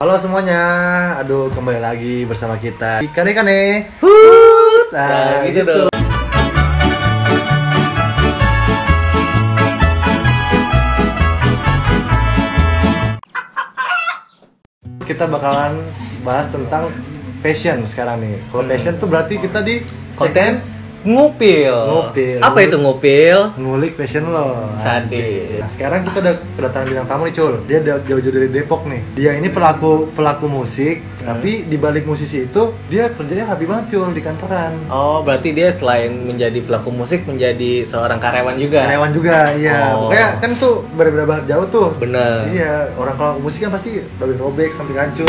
Halo semuanya, aduh kembali lagi bersama kita Kane. Nah, gitu dong. Kita bakalan bahas tentang passion sekarang nih. Kalau passion tuh berarti kita di Konten ngupil. Apa itu ngupil? ngulik passion lo. Sadis. Nah, sekarang kita udah kedatangan bintang tamu nih, Cul. Dia jauh-jauh dari Depok nih. Dia ini pelaku musik, tapi di balik musisi itu dia kerjanya rapi banget, Cul, di kantoran. Oh, berarti dia selain menjadi pelaku musik menjadi seorang karyawan juga. Karyawan juga, iya. Oh. Pokoknya kan tuh berbeda banget jauh tuh. Bener. Iya, orang kalau musik kan pasti robek sampai hancur.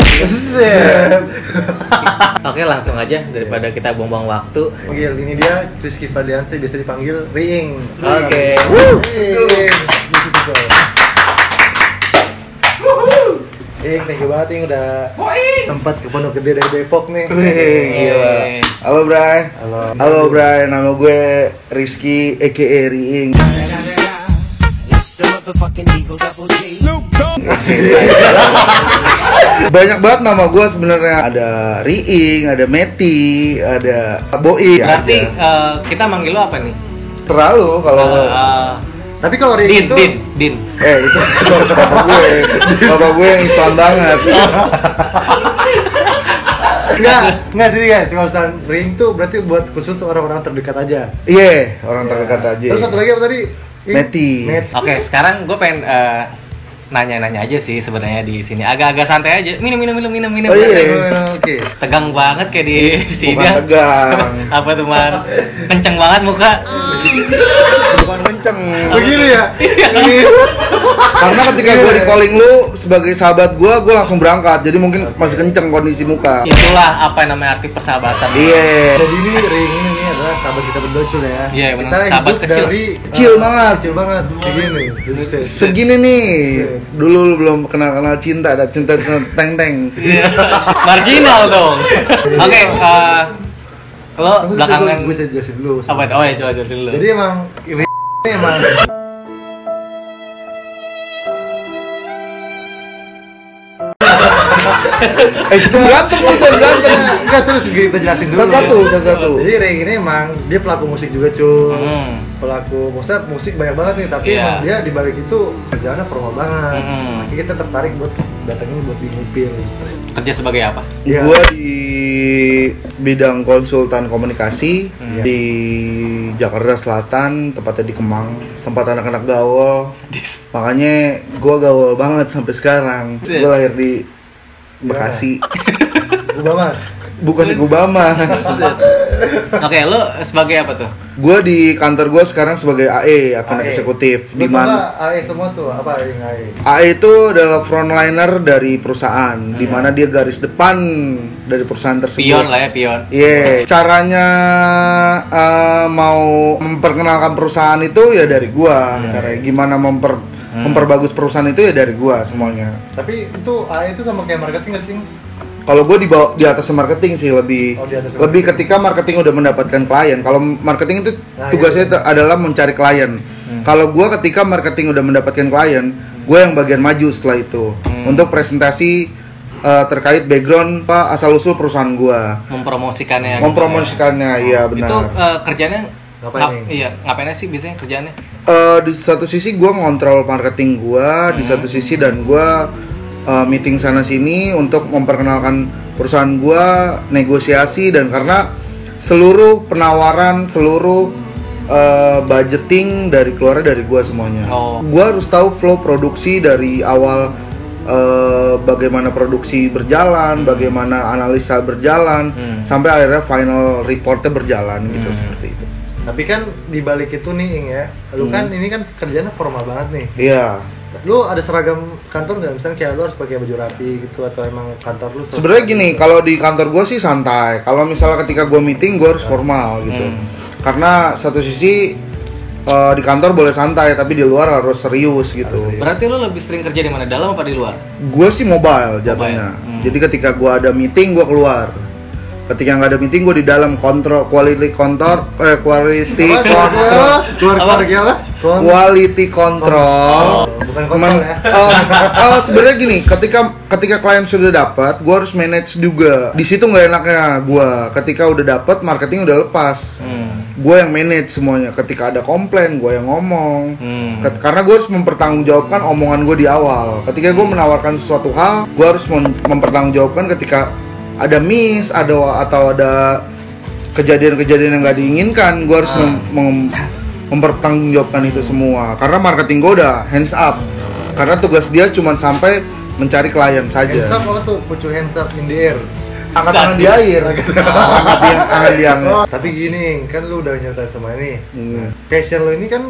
Oke, langsung aja daripada kita buang-buang waktu. Panggil ini dia Rizky Fadiansyah, biasa dipanggil Riing. Oke. Thank you banget Ing udah sempat ke Pondok Gede dari Depok nih. Gila. Halo Bray. Halo Bray, nama gue Rizky aka Riing. Banyak banget nama gue sebenarnya. Ada Riing, ada Meti, ada Boi. Berarti kita manggil lo apa nih? Terlalu kalau Tapi kalau Riing itu Din. itu bapak gue yang Islam banget. Enggak sih guys, kalau misalnya Riing tuh berarti buat khusus orang-orang terdekat aja. Iya, orang terdekat aja. Terus satu lagi apa tadi? Meti. Oke, sekarang gue pengen nanya-nanya aja sih sebenarnya di sini. Agak-agak santai aja. Minum. Oh iya. Oke. Tegang banget kayak di sini. Bukan tegang. Apa tuh, Man? Kenceng banget muka. Bukan kenceng. Begitu ya? Karena ketika gue di calling lu sebagai sahabat gue langsung berangkat. Jadi mungkin masih kenceng kondisi muka. Itulah apa yang namanya arti persahabatan. Iya. Jadi ini Riing ini adalah sahabat kita berdua, Cul ya. Iya, benar. Kita Sahabat hidup kecil. dari Kecil banget. Kecil banget. Segini. Segini nih. Dulu lu belum kenal cinta, ada cinta teng-teng. Iya. Marginal dong. Oke, lo belakangan gue jelasin dulu. apa itu? Oh ya, coba jelasin dulu. Jadi emang ini emang Berantem. enggak terus kita jelasin dulu. Satu. Jadi Riing ini emang dia pelaku musik juga, Cul. Hmm. Maksudnya musik banyak banget nih, tapi Iya. emang dia di balik itu kerjaannya formal banget. Hmm. Makanya kita tertarik buat datangin buat di ngupil. Kerja sebagai apa? Iya. Gua di bidang konsultan komunikasi di Jakarta Selatan, tepatnya di Kemang, tempat anak-anak gaul. Makanya gua gaul banget sampai sekarang. Gua lahir di Bekasi. Gubama. Bukan di Gubama. Oke, lo sebagai apa tuh? Gue di kantor gue sekarang sebagai AE, akun AE. eksekutif. Di Di mana AE semua tuh apa Riing AE? AE itu adalah frontliner dari perusahaan, di mana dia garis depan dari perusahaan tersebut. Pion lah ya, pion. Iya, caranya mau memperkenalkan perusahaan itu ya dari gua. Caranya gimana memperbagus perusahaan itu ya dari gua semuanya. Tapi itu AE itu sama kayak marketing nggak sih? Kalau gue di atas marketing sih lebih Oh, di atas lebih ketika marketing udah mendapatkan klien. Kalau marketing itu Nah, tugasnya itu adalah mencari klien. Kalau gue ketika marketing udah mendapatkan klien, gue yang bagian maju setelah itu untuk presentasi terkait background asal usul perusahaan gue, Mempromosikannya. gitu mempromosikannya. Iya ya. benar. Itu kerjanya Ngapain nih? Iya, ngapain sih biasanya kerjaannya? Di satu sisi gue ngontrol marketing gue, di satu sisi dan gue meeting sana sini untuk memperkenalkan perusahaan gua, negosiasi, dan karena seluruh penawaran, seluruh budgeting keluarnya dari gua semuanya. Oh. Gua harus tahu flow produksi dari awal, bagaimana produksi berjalan, bagaimana analisa berjalan, sampai akhirnya final reportnya berjalan gitu, seperti itu. Tapi kan di balik itu nih Ing ya, lu kan ini kan kerjanya formal banget nih. Iya. Lu ada seragam kantor nggak? Misalnya kayak lu harus pakai baju rapi gitu, atau emang kantor lu? Sebenarnya gini, kalau di kantor gue sih santai. Kalau misalnya ketika gue meeting, gue harus formal gitu. Karena satu sisi di kantor boleh santai, tapi di luar harus serius gitu. Berarti lo lebih sering kerja di mana? Dalam apa di luar? Gue sih mobile jatuhnya. Jadi ketika gue ada meeting, gue keluar. Ketika nggak ada meeting, gue di dalam kontrol quality control, quality control, quality control. Bukan kontrol ya. Sebenarnya gini, ketika klien sudah dapat, gue harus manage juga. Di situ nggak enaknya gue. Ketika udah dapat, marketing udah lepas. Gue yang manage semuanya. Ketika ada komplain, gue yang ngomong. Karena gue harus mempertanggungjawabkan omongan gue di awal. Ketika gue menawarkan sesuatu hal, gue harus mempertanggungjawabkan ketika ada miss, atau ada kejadian-kejadian yang nggak diinginkan, gue harus mempertanggungjawabkan itu semua. Karena marketing gue udah hands up. Karena tugas dia cuma sampai mencari klien saja. Hands up apa tuh? Put your hands up in the air. Angkat tangan di air. Angkat tangan di air. Tapi gini, kan lu udah nyertain sama ini. Passion lu ini kan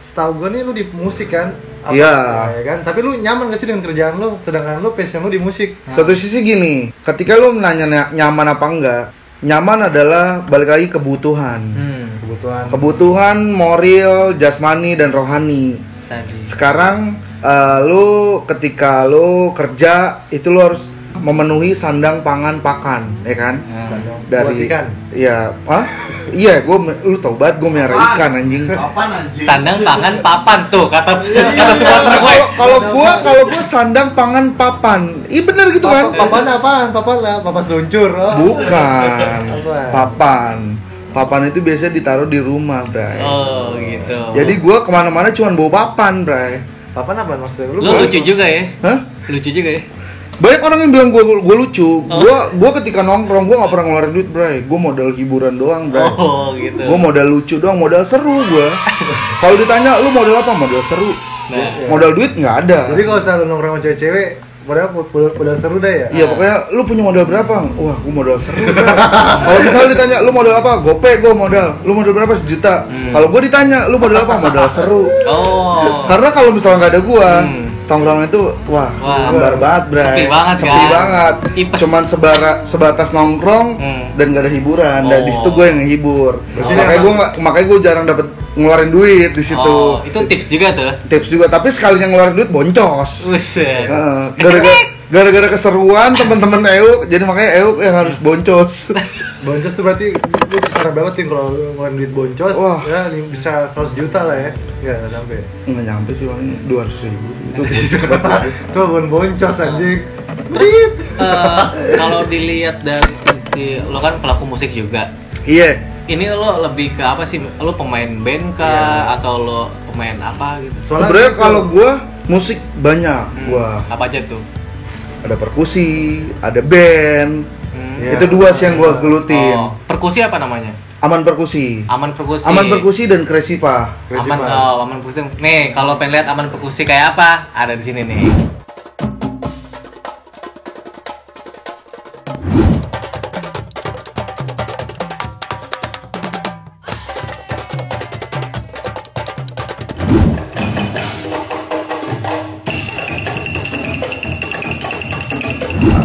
setahu gue nih lu di musik kan? Iya. Ya kan? Tapi lu nyaman gak sih dengan kerjaan lu? Sedangkan lu passion lu di musik. Satu sisi gini, ketika lu menanya nyaman apa enggak, nyaman adalah balik lagi kebutuhan. Kebutuhan moral, jasmani dan rohani. Sekarang ketika lu kerja itu lu harus memenuhi sandang pangan pakan, ya kan? Dari ikan. Iya, lu tau banget gue melihara ikan anjing. Sandang pangan papan tuh kata supporter gue. Kalau gua sandang pangan papan. Iya bener gitu kan? Papan apaan? Papan seluncur. Bukan. Papan. Papan itu biasanya ditaruh di rumah, Bray. Oh, gitu. Jadi gua kemana-mana cuma bawa papan, Bray. Papan apa maksudnya? Lu lucu juga ya? Hah? Lucu juga ya? Banyak orang yang bilang gua lucu. Gua ketika nongkrong gua nggak pernah ngeluarin duit, Bray. Gua modal hiburan doang, Bray. Oh, gitu. Gua modal lucu doang, modal seru gua. Kalau ditanya lu modal apa? Modal seru. Modal duit nggak ada. Jadi kalau selalu nongkrong sama cewek-cewek, modal seru deh ya? Iya, pokoknya lu punya modal berapa? Wah, gua modal seru. Kalau misalnya ditanya lu modal apa? Gope gua modal. Lu modal berapa? 1 juta. Kalau gua ditanya lu modal apa? Modal seru. Oh. Karena kalau misalnya nggak ada gua, tongkrongan itu hambar banget, Bray. Sepi banget. Ipes. Cuman sebatas nongkrong dan gak ada hiburan. Dan di situ gue yang ngehibur. Makanya gue jarang dapet ngeluarin duit di situ. Oh, itu tips juga tuh. Tips juga, tapi sekalinya ngeluarin duit boncos. Buset. Gara-gara keseruan teman-teman Euk, jadi makanya Euk yang harus boncos. Boncos tuh berarti lu besar banget tim kalau ngeluarin duit boncos. Wah. Ya bisa 100 juta lah ya. Enggak sampai. Nggak nyampe sih, paling 200.000. Itu boncos. Tuh boncos anjing. Kalau dilihat dari sisi lo kan pelaku musik juga. Iya. Ini lo lebih ke apa sih? Lo pemain band kah atau lo pemain apa gitu? Sebenarnya kalau gua musik banyak gua. Apa aja tuh? Ada perkusi, ada band. Itu 2 sih yang gua gelutin. Oh, perkusi apa namanya? Aman perkusi. Aman perkusi. Aman perkusi dan Kresipa. Aman perkusi. Nih, kalau pengen lihat aman perkusi kayak apa? Ada di sini nih.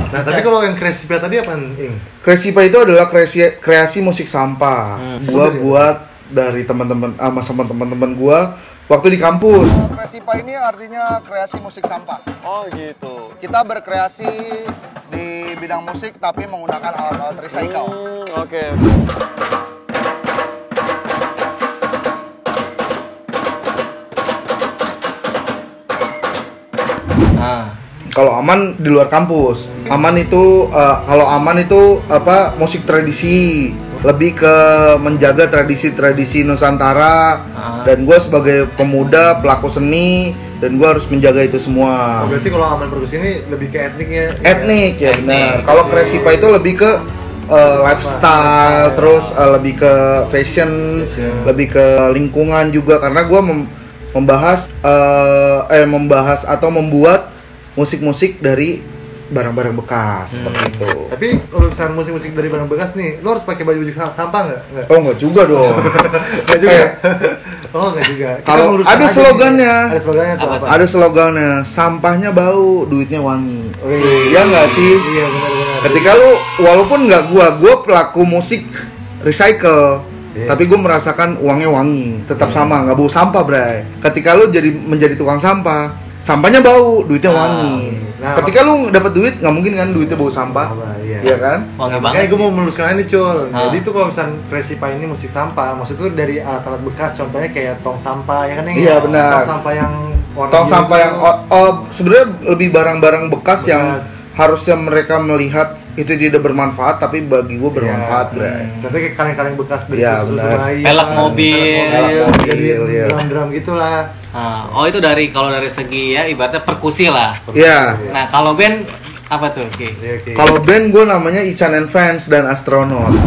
Nah, tapi kalau yang Kresipa tadi apaan, Ing? Kresipa itu adalah kreasi musik sampah. Gua buat dari teman-teman sama teman-teman gua waktu di kampus. Kresipa ini artinya kreasi musik sampah. Oh gitu. Kita berkreasi di bidang musik tapi menggunakan alat-alat recycle. Oke. Kalau Aman di luar kampus. Aman itu musik tradisi, lebih ke menjaga tradisi-tradisi Nusantara. Dan gue sebagai pemuda pelaku seni dan gue harus menjaga itu semua. Berarti kalau Aman perkusi ini lebih ke etniknya? Etnik ya benar. Kalau Kresipa itu lebih ke lifestyle, terus lebih ke fashion, lebih ke lingkungan juga karena gue membahas atau membuat musik-musik dari barang-barang bekas seperti itu. Tapi kalau misalnya musik-musik dari barang bekas nih, lo harus pakai baju sampah nggak? Oh nggak juga dong. Nggak juga. Oh nggak juga. Kalau ada slogannya. Ada slogannya tuh apa? Ada slogannya, sampahnya bau, duitnya wangi. Iya nggak sih? Iya benar-benar. Ketika lu, walaupun nggak gua pelaku musik recycle. Tapi gue merasakan uangnya wangi, tetap sama, nggak bau sampah, Bray. Ketika lu menjadi tukang sampah, sampahnya bau, duitnya wangi. Nah, ketika lu dapat duit, nggak mungkin kan duitnya bau sampah, iya. iya kan? Wangi Nah, banget. makanya gue mau meluruskan ini Cul. Ah. Jadi tuh kalau misalnya Resipa ini musik sampah, maksudnya tuh dari alat-alat bekas, contohnya kayak tong sampah ya kan Neng? Iya, benar. Tong sampah yang warna Tong biru sampah itu. yang sebenarnya lebih barang-barang bekas yang Bekas. harusnya mereka melihat itu tidak bermanfaat, tapi bagi gue bermanfaat, Iya. Bray. Contohnya kayak kaleng-kaleng bekas beli Iya, susu benar. bayi, Pelek kan. mobil. Pelek mobil, Pelek mobil, iya. drum-drum gitulah. Nah, oh itu kalau dari segi ya ibaratnya perkusi lah. Iya. Nah kalau band apa tuh? Oke. Iya, oke. Kalau band gue namanya Ichan and Fans dan Astronaut.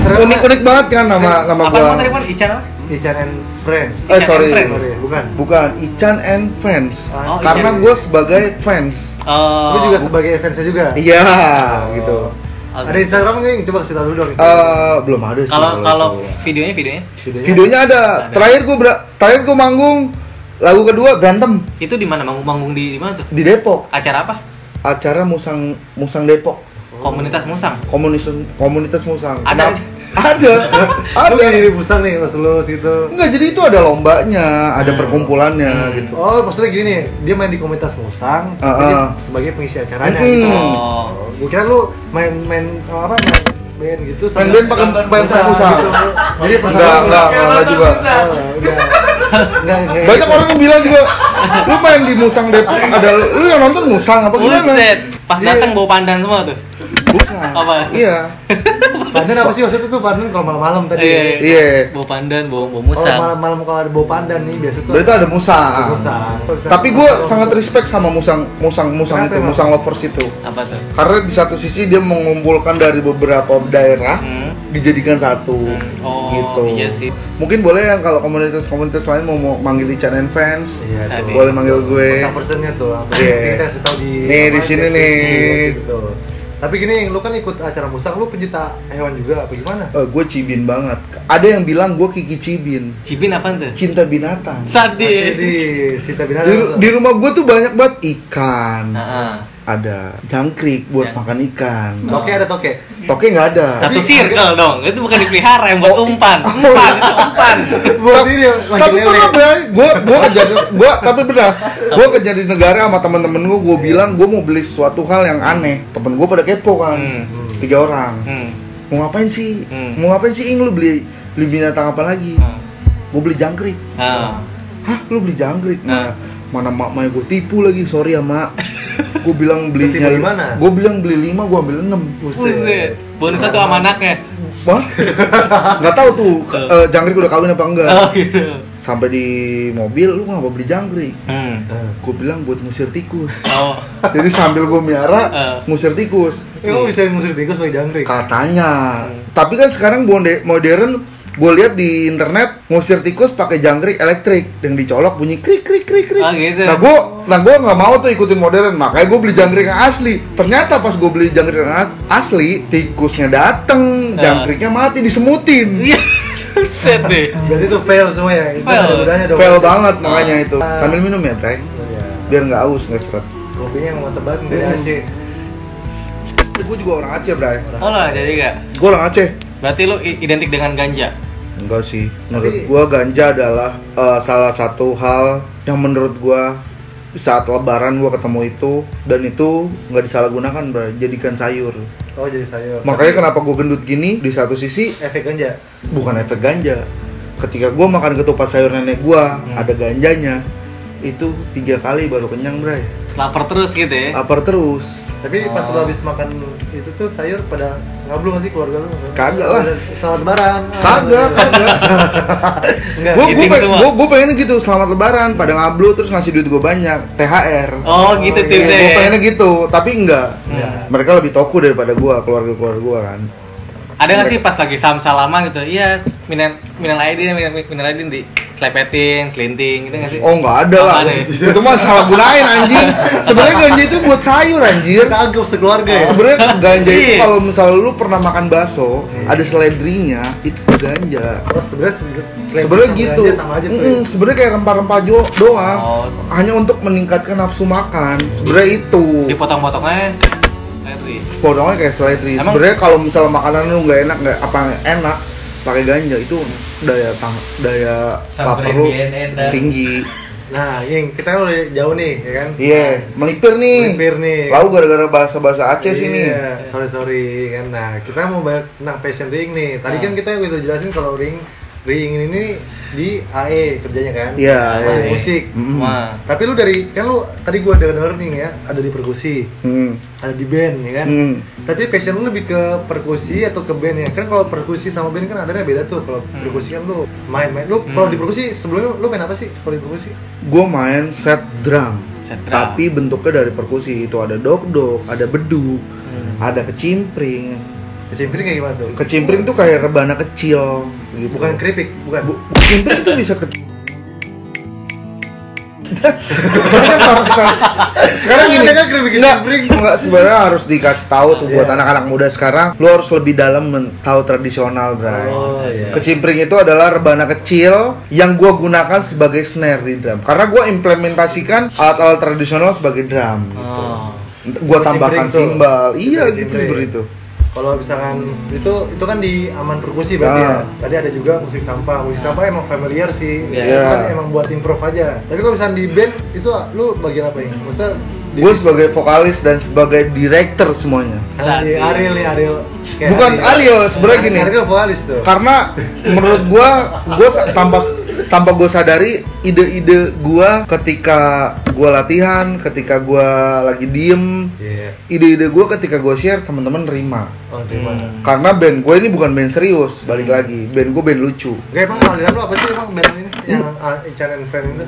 Unik-unik banget kan nama Apa gua. tadi Pan? Ican apa? Ichan and Friends. Ichan Sorry. and Friends. Sorry, bukan. Bukan, Ichan and Fans. Oh, Karena Ichan. gue sebagai fans. Oh. Lu juga sebagai fansnya juga? Iya, Oh. gitu. Oke. Ada Instagram nggak? Coba kasih tahu dulu dong. Belum ada sih. Kalau itu. videonya Videonya ada. Terakhir gue manggung lagu kedua berantem itu di mana? Manggung di mana tuh? di Depok. Acara apa? Acara Musang Depok. Komunitas musang. Komunitas Musang. Ada? Ada. Lu Ada. jadi musang nih, lulus gitu. Enggak, jadi itu ada lombanya, ada perkumpulannya gitu. Oh, maksudnya gini nih, dia main di komunitas musang, tapi dia sebagai pengisi acaranya gitu. Oh. Gue kira lu main band gitu. Main band pakai musang. Gitu. Jadi Enggak juga. Enggak. Banyak orang yang bilang juga, lu main di Musang Depok, ada lu yang nonton Musang apa gimana? Buset. Pas Iya. datang bawa pandan semua tuh. Bukan. Apa? Iya. Pandan apa sih maksudnya tuh pandan kalau malam-malam tadi? Iya. Iya. Bawa pandan, bawa Kalau musang. malam-malam kalau ada bau pandan nih biasa tuh. Berarti ada Musang. musang. Tapi gue sangat respect sama Musang Kenapa itu, emang? Musang lovers itu. Apa tuh? Karena di satu sisi dia mengumpulkan dari beberapa daerah, dijadikan satu, Oh, gitu. iya sih. Mungkin boleh yang kalau komunitas-komunitas lain mau manggil Ichan and Fans, Iya Tadi. tuh. boleh manggil gue. Kontak personnya tuh. Iya. Kita kasih tahu di Nih, di sini nih. Gitu. Tapi gini, lu kan ikut acara musang, lu pencinta hewan juga apa gimana? Gue cibin banget. Ada yang bilang gue Kiki Cibin, Cibin apaan tuh? cinta binatang. Sadis. Di Sita Di, Binatang. di rumah gue tuh banyak banget ikan, Heeh. ada jangkrik buat Yang- makan ikan. Toke ada toke. Toke nggak ada. Satu Tapi- circle dong. Itu bukan dipelihara yang buat Oh, umpan. oh, Umpan, iya. itu umpan. Buat ini Tapi pernah Bray, gue kejadian, tapi benar, gue kerja di negara sama temen-temen gue bilang gue mau beli sesuatu hal yang aneh. Temen gue pada kepo kan, 3 orang. Mau ngapain sih? Mau ngapain sih Ing, lu beli binatang apa lagi? Gue beli jangkrik. Ah. Hah, lu beli jangkrik? Nah. Mana mak gue tipu lagi, sorry ya mak. Gue bilang beli Tipu di mana? Gue bilang beli 5, gue ambil 6. Buset. Bonus satu sama anaknya. Wah, nggak tahu tuh jangkrik udah kawin apa enggak. Oh gitu. Sampai di mobil, lu ngapa beli jangkrik? Hmm. Gue bilang buat ngusir tikus. Oh. Jadi sambil gue miara, ngusir tikus. Emang bisa ngusir tikus pakai jangkrik? Katanya. Tapi kan sekarang modern, gue lihat di internet ngusir tikus pakai jangkrik elektrik yang dicolok bunyi krik krik krik krik. Oh, gitu. Nah gue nggak mau tuh ikutin modern, makanya gue beli jangkrik yang asli. Ternyata pas gue beli jangkrik yang asli, tikusnya dateng, jangkriknya mati disemutin. Iya. Buset deh. Berarti itu fail semua ya? Itu Fail. ada bedanya dong. Fail banget makanya itu. Sambil minum ya, Bray. Iya. Biar nggak aus, nggak seret. Kopinya yang mantep banget dari Aceh. Gue juga orang Aceh, Bray. Oh lah jadi gak? Gue orang Aceh. Berarti lu identik dengan ganja. Enggak sih. Menurut Tapi- gua ganja adalah salah satu hal yang menurut gua saat lebaran gua ketemu itu, dan itu nggak disalahgunakan, Bro. Jadikan sayur. Oh jadi sayur. Makanya kenapa gua gendut gini, di satu sisi Efek ganja. bukan efek ganja. Ketika gua makan ketupat sayur nenek gua, ada ganjanya. Itu 3 kali baru kenyang, Bray. Lapar terus gitu ya. Lapar terus. Tapi pas Oh. lu habis makan itu tuh sayur pada ngablu nggak sih keluarga lu? Kagak lah. Selamat lebaran. Kagak. Enggak. Eating semua. Gue pengen gitu, selamat lebaran, pada ngablu terus ngasih duit gue banyak, THR. Oh gitu Oh, tipsnya. Gue ya. pengennya gitu, tapi enggak. Iya. Mereka lebih toku daripada gue, keluarga gua kan. Ada nggak sih pas lagi salaman gitu? Iya, minal aidin di selepetin, selinting gitu nggak sih? Oh nggak ada lah, Apaan ya? itu mah salah gunain anjing. Sebenarnya ganja itu buat sayur anjir. Kagak sekeluarga ya. Sebenarnya ganja itu Iya. kalau misalnya lu pernah makan bakso, ada seledrinya, itu ganja. Oh sebenarnya Sebenarnya gitu. sama aja tuh. Ya. Sebenarnya kayak rempah-rempah doang. Oh. Hanya untuk meningkatkan nafsu makan. Sebenarnya itu. Dipotong-potongnya Seledri. Potongnya kayak seledri. Emang- Sebenarnya kalau misalnya makanan lu nggak enak, nggak apa enak, pakai ganja itu daya lapar lu tinggi. Nah, Ying, kita udah jauh nih, ya kan? Iya, melipir nih. Melipir nih. Lalu gara-gara bahasa Aceh sini. Iya, sorry kan. Nah, kita mau bahas tentang passion ring nih. Tadi kan kita udah jelasin kalau ring ini di AE kerjanya kan? Iya, Sama AE. musik. Wah. Tapi lu tadi gua denger nih ya, ada di perkusi, ada di band ya kan? Tapi passion lu lebih ke perkusi atau ke band ya? Kan kalau perkusi sama band kan adanya beda tuh. Kalau perkusi kan lu main-main. Lu kalau di perkusi sebelumnya lu main apa sih kalau di perkusi? Gue main set drum. Set drum. Tapi bentuknya dari perkusi itu ada dok-dok, ada beduk, ada kecimpring. Kecimpring kayak gimana tuh? Kecimpring tuh kayak rebana kecil gitu. Bukan keripik, bukan. Kecimpring itu bisa sekarang gini, Ada kan keripik kecimpring? enggak sebenarnya harus dikasih tahu tuh buat Iya. anak-anak muda sekarang, lu harus lebih dalam tahu tradisional, Bray. Oh, iya. Kecimpring itu adalah rebana kecil yang gua gunakan sebagai snare di drum. Karena gua implementasikan alat-alat tradisional sebagai drum. Oh. Gua tambahkan Kecimpring tuh. simbal. Iya, Kecimpring. gitu seperti itu. Kalau misalkan itu kan di aman perkusi berarti ya. Tadi ada juga musik sampah. Musik sampah emang familiar sih. Iya. Itu kan emang buat improv aja. Tapi kalau misalkan di band itu lu bagian apa ya? Maksudnya Gue sebagai vokalis dan sebagai director semuanya. si Ariel nih, Ariel. Kayak Bukan Ariel, sebenarnya gini. Ariel vokalis tuh. Karena menurut gua tanpa gue sadari ide-ide gua ketika gua latihan, ketika gua lagi diem, Iya. ide-ide gua ketika gua share teman-teman nerima. Oh, terima. Karena band gue ini bukan band serius, balik lagi. Band gue band lucu. Oke, emang aliran lu apa sih emang band ini? Yang Ichan and Friend itu?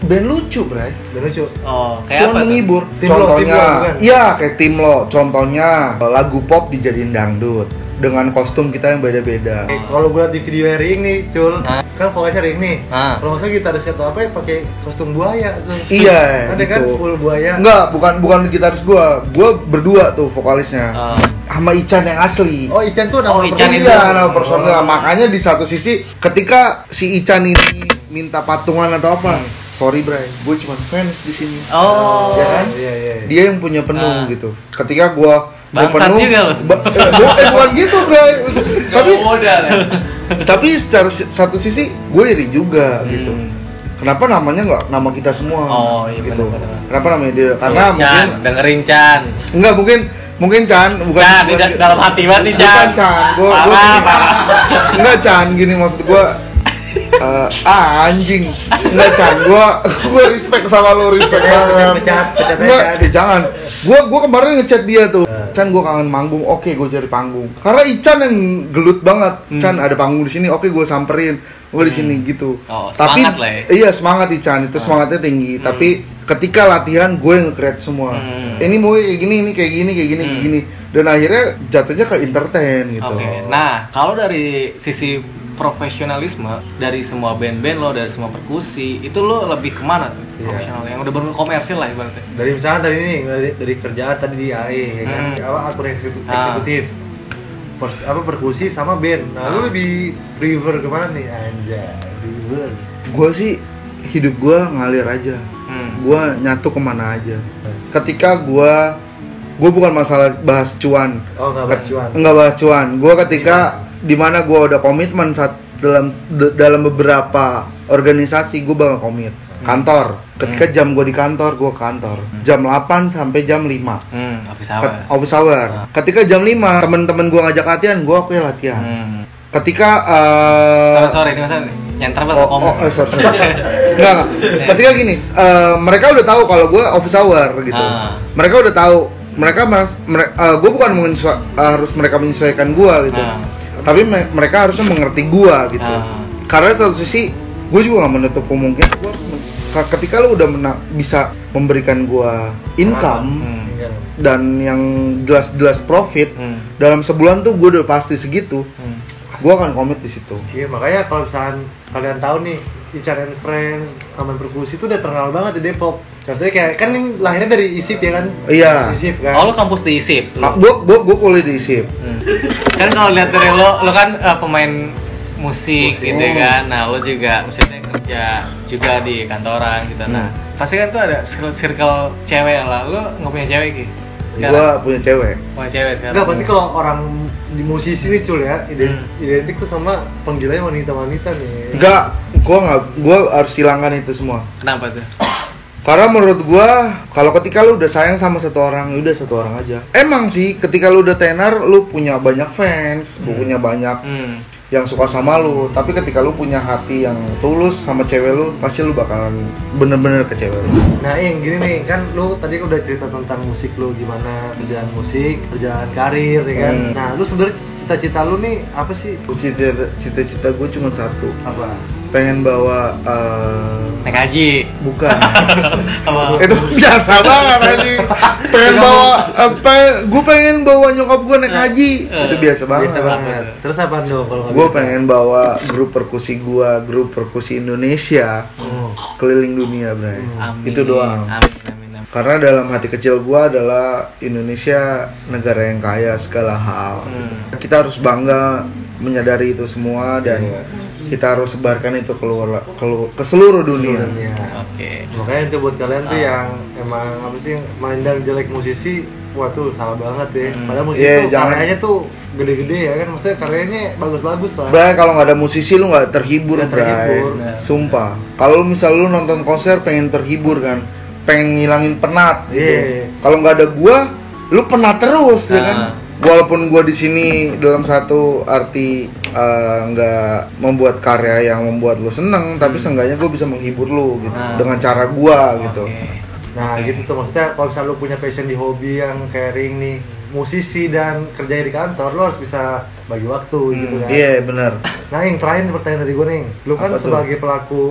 Band lucu, Bray. Band lucu. Oh, kayak apa? Cuma tuh? menghibur. Tim Lo, Contohnya, bukan? iya kayak tim lo. Contohnya lagu pop dijadiin dangdut dengan kostum kita yang beda-beda. Oke, kalau gue liat di video Ring nih, Cul, Hah? kan vokalisnya Ring nih. Ah. Kalau misalnya gitaris atau apa ya pakai kostum buaya tuh. Iya, Ada kan gitu. full buaya. Enggak, bukan gitaris gua berdua tuh vokalisnya. Oh. Sama Ican yang asli. Oh, Ichan tuh nama Oh, Ichan personil. itu. Iya, nama personil. Makanya di satu sisi ketika si Ican ini minta patungan atau apa, sorry Bray, gue cuma fans di sini. Oh. Ya kan? Iya, iya. Dia yang punya penuh Ah. gitu. Ketika gua Bangsat juga lo. bukan gitu, Bray. Tapi modal ya. tapi secara satu sisi gue iri juga gitu. Kenapa namanya nggak nama kita semua? Oh, iya, gitu. benar-benar. Kenapa namanya dia? Karena Chan, mungkin dengerin Chan. enggak mungkin Chan bukan Chan, di dalam hati banget nih Chan. Bukan Chan, gua Parah. enggak Chan, gini maksud gua anjing. Enggak Chan, gua respect sama lo, respect banget. Pecat Enggak, Chan. jangan. Gua kemarin ngechat dia tuh. Chan, gua kangen manggung. Oke, gua cari panggung. Karena Ican yang gelut banget. Chan, ada panggung di sini. Oke, gua samperin. Gua di sini gitu. Oh, Tapi semangat lah ya. iya, semangat Ican. Itu semangatnya tinggi. Tapi ketika latihan gue yang nge-create semua. Ini mau kayak gini, ini kayak gini, kayak gini, kayak gini. Dan akhirnya jatuhnya ke entertain gitu. Oke. Nah, kalau dari sisi profesionalisme dari semua band-band lo, dari semua perkusi, itu lo lebih kemana tuh? Iya. Profesional yang udah bener komersil lah ibaratnya. Dari misalnya tadi ini dari kerjaan tadi di AE ya kan. Apa akun eksekutif. Perkusi sama band. Nah, lu lebih prefer kemana nih? Anjay, prefer. Gue sih hidup gue ngalir aja. Gue nyatu kemana aja. Ketika gue bukan masalah bahas cuan. Oh, nggak bahas cuan. Nggak bahas cuan. Gue ketika dimana gue udah komitmen dalam beberapa organisasi gue bakal komit. Kantor. Ketika jam gue di kantor, gue ke kantor. Jam 8 sampai jam 5. Office hour. Office hour. Ketika jam 5 teman-teman gue ngajak latihan, gue oke latihan. Ketika Sorry, ini masalah nyantar banget ngomong. sorry. Enggak. Ketika gini, mereka udah tahu kalau gue office hour gitu. Mereka udah tahu. Gue bukan harus mereka menyesuaikan gue gitu. Tapi mereka harusnya mengerti gue gitu. Karena satu sisi gue juga nggak menutup kemungkinan ketika lo udah bisa memberikan gue income dan yang jelas-jelas profit dalam sebulan tuh gue udah pasti segitu. Gue akan komit di situ. Iya, makanya kalau misalkan kalian tahu nih Ican and Friends, Aman Perkusi itu udah terkenal banget di Depok. Contohnya kayak kan ini lahirnya dari ISIP ya kan? Iya. ISIP kan. Oh, lo kampus di ISIP. Gue kuliah di ISIP. Kan kalau lihat dari lo kan pemain musik gitu kan. Nah, lo juga maksudnya kerja juga di kantoran gitu. Nah, pasti kan tuh ada circle cewek lah. Lo nggak punya cewek gitu? Gua punya cewek. Wah, cewek sekarang. Enggak, pasti kalau orang di musisi nih Cul ya, identik tuh sama penggilanya wanita-wanita nih. Enggak, gua harus hilangkan itu semua. Kenapa tuh? Karena menurut gua kalau ketika lu udah sayang sama satu orang, ya udah satu orang aja. Emang sih ketika lu udah tenar, lu punya banyak fans, lu punya banyak yang suka sama lu. Tapi ketika lu punya hati yang tulus sama cewek lu, pasti lu bakalan bener-bener ke cewek lu. Nah, yang gini nih, kan lu tadi udah cerita tentang musik lu gimana, kerjaan musik, kerjaan karir ya kan. Nah, lu sebenarnya cita-cita lu nih apa sih? Cita-cita gue cuma satu. Apa? Pengen bawa Naik haji. bukan. Apa? Itu biasa banget aja. Pengen bawa gue pengen bawa nyokap gue naik haji. Itu biasa banget. Biasa banget. Terus apa dong kalau nggak Gue bisa? pengen bawa grup perkusi Indonesia keliling dunia, Bray. Amin. Itu doang. Amin. Karena dalam hati kecil gue adalah Indonesia negara yang kaya segala hal. Kita harus bangga menyadari itu semua dan kita harus sebarkan itu keluar ke seluruh dunia. Oke. Makanya itu buat kalian tuh yang emang apa sih mandang jelek musisi, wah tuh salah banget ya. Padahal musisi Iya, tuh jangan. karyanya tuh gede-gede ya kan, maksudnya karyanya bagus-bagus lah. Bray, kalau nggak ada musisi lu nggak terhibur, Nggak Bray. terhibur. Sumpah. Kalau misal lu nonton konser pengen terhibur kan, pengen ngilangin penat gitu. Iya. Kalau nggak ada gua, lu penat terus ya kan. Nah. Walaupun gua di sini dalam satu arti nggak membuat karya yang membuat lu seneng, tapi seenggaknya gua bisa menghibur lu gitu dengan cara gua gitu. Nah gitu tuh, maksudnya kalau misalnya lu punya passion di hobi yang caring nih, musisi dan kerjanya di kantor, lu harus bisa bagi waktu gitu kan. Iya, benar. Nah yang terakhir pertanyaan dari gue nih, lu kan Apa tuh? sebagai pelaku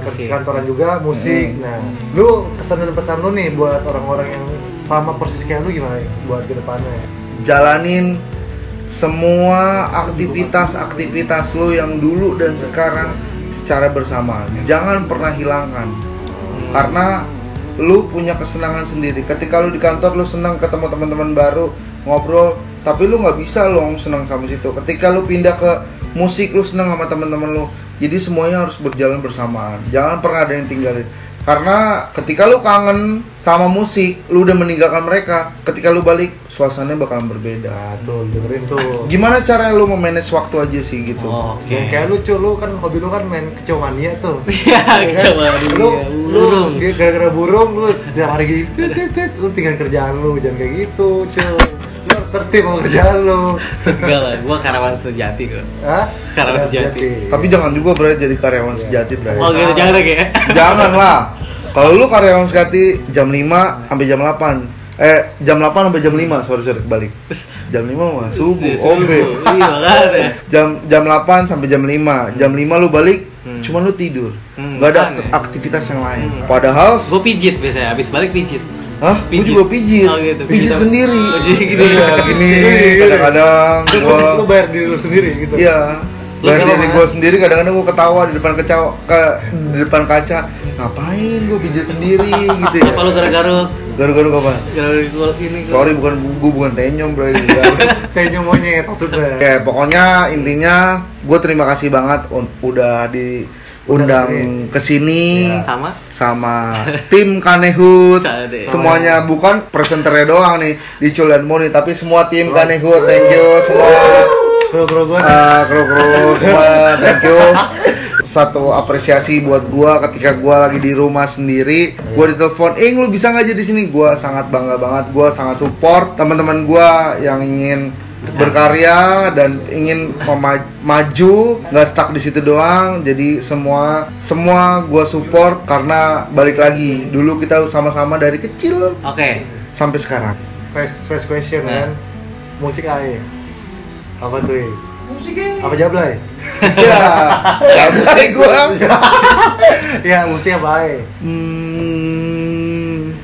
Musik. kantoran juga, musik. Nah lu kesan dan pesan lu nih buat orang-orang yang sama persis kayak lu gimana nih buat kedepannya? Jalanin semua aktivitas lu yang dulu dan sekarang secara bersamaan. Jangan pernah hilangkan. Karena lu punya kesenangan sendiri. Ketika lu di kantor lu senang ketemu teman-teman baru, ngobrol, tapi lu nggak bisa lu senang sama situ. Ketika lu pindah ke musik, lu senang sama teman-teman lu. Jadi semuanya harus berjalan bersamaan. Jangan pernah ada yang tinggalin. Karena ketika lu kangen sama musik, lu udah meninggalkan mereka. Ketika lu balik, suasananya bakalan berbeda. Nah tuh dengerin tuh. Gimana caranya lu memanage waktu aja sih gitu? Oke. Yang kayak lu Cul, lu kan hobi lu kan main kecomania tuh. Iya, Ya kan? coba lu burung. gara-gara burung lu tiap hari gitu, lu tinggal kerjaan lu, jangan kayak gitu Cul. Lu harus tertib sama kerjaan lu. Enggak lah, gua karyawan sejati kok. Hah? Karyawan sejati. Tapi jangan juga Bray jadi karyawan sejati, Bray. Oh gitu, jangan lagi ya. Jangan lah. Kalau lu karyawan sejati jam 5 sampai jam 8. Jam 8 sampai jam 5, sorry balik. Jam 5 mah subuh. Oke. Iya, makanya. Jam 8 sampai jam 5. Jam 5 lu balik, cuma lu tidur. Enggak ada makanya. aktivitas yang lain. Padahal Gua pijit biasanya, habis balik pijit. Hah? Gue Pijit. juga pijit. Oh, gitu. Pijit Pijit sendiri. Oh, jadi gini. Iya, gini. Kadang-kadang Lu bayar diri lu sendiri gitu. iya. Lu Dari kenapa, diri Mas? gue sendiri kadang-kadang gue ketawa di depan di depan kaca. Ngapain gue pijit sendiri gitu ya? Apa lu garuk-garuk? Garuk-garuk apa? Garuk ini. Sorry gue bukan tenyom bro. Kayaknya monyet maksudnya. Oke, pokoknya intinya gue terima kasih banget udah diundang kesini Sama. sama tim Kanehut. Sade. Semuanya bukan presenternya doang nih di Cul dan Moni, tapi semua tim Kanehut. Thank you semua. Kru-kru gua. Kru-kru semua, thank you. Satu apresiasi buat gua ketika gua lagi di rumah sendiri, gua ditelepon, lu bisa nggak jadi sini? Gua sangat bangga banget, gua sangat support teman-teman gua yang ingin berkarya dan ingin maju, nggak stuck di situ doang. Jadi semua gua support karena balik lagi dulu kita sama-sama dari kecil Oke. sampai sekarang. First question Nah. kan. Musik aja. Apa tuh? Musiknya. Apa jablay? Ya, sampai gua. Ya, musik apa aja?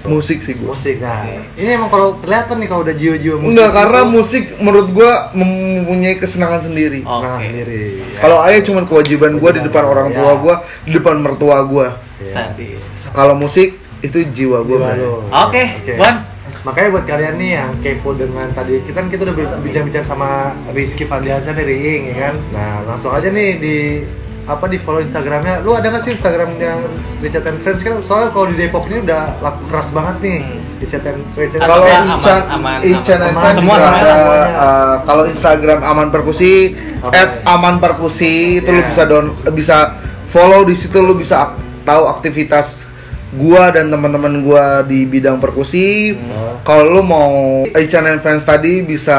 Musik sih gua. Musik. Nah, Musik. ini emang kalau kelihatan nih kalau udah jiwa-jiwa musik. Enggak, karena itu musik menurut gua mempunyai kesenangan sendiri. Oh. senang Oke. sendiri. Ya. Kalau ayah cuma kewajiban gua di depan orang tua Ya. gua, di depan mertua gua. Sadis. Kalau musik itu jiwa gua, Jiwa Bray. lu. Oke, Bon. Makanya buat kalian nih yang kepo dengan tadi kita udah bincang-bincang sama Rizky Fadliansyah dari Ing, ya kan. Nah langsung aja nih di follow Instagramnya. Lu ada nggak sih Instagram yang Richard and Friends kan? Soalnya kalau di Depok ini udah laku keras banget nih. Kalau Aman, Ican and aman. Fans Semua, nggak ada. semuanya. Kalau Instagram Aman Perkusi, @amanperkusi itu lu bisa follow di situ, lu bisa tahu aktivitas gua dan teman-teman gua di bidang perkusi. Kalau lu mau Ican and Fans tadi bisa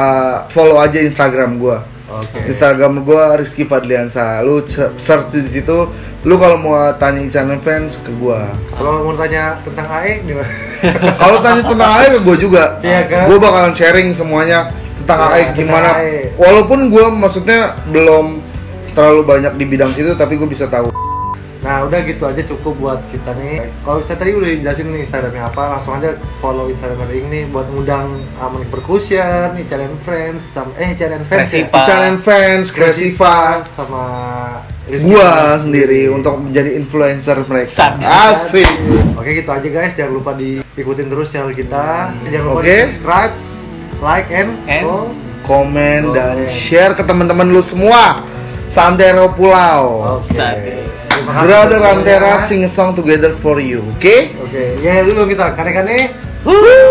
follow aja Instagram gua. Instagram gua Rizky Fadliansa. Lu search di situ. Lu kalau mau tanya Ican and Fans ke gua. Kalau mau tanya tentang AE gimana? Kalau tanya tentang AE ke gua juga. Iya kan? Gua bakalan sharing semuanya tentang Ya, AE tentang gimana. AE. Walaupun gua maksudnya belum terlalu banyak di bidang situ, tapi gua bisa tahu. Nah udah gitu aja cukup buat kita nih. Kalau saya tadi udah dijelasin nih Instagramnya apa, langsung aja follow Instagram Ring nih buat ngundang Aman Percussion, Ican and Friends, Ican and Fans ya? Kresipa. Ican and Fans, Kresipa, sama Rizky gua sendiri untuk menjadi influencer mereka. Sadis. Asik. Oke gitu aja guys, jangan lupa diikutin terus channel kita. Jangan lupa Oke. di subscribe, like and follow. Komen dan Oke. share ke teman-teman lu semua. Santero Pulau. Oke. Sadis. Terima kasih Brother semuanya. Antera sing a song together for you. Oke? Oke, ya dulu kita kane-kane. Woo!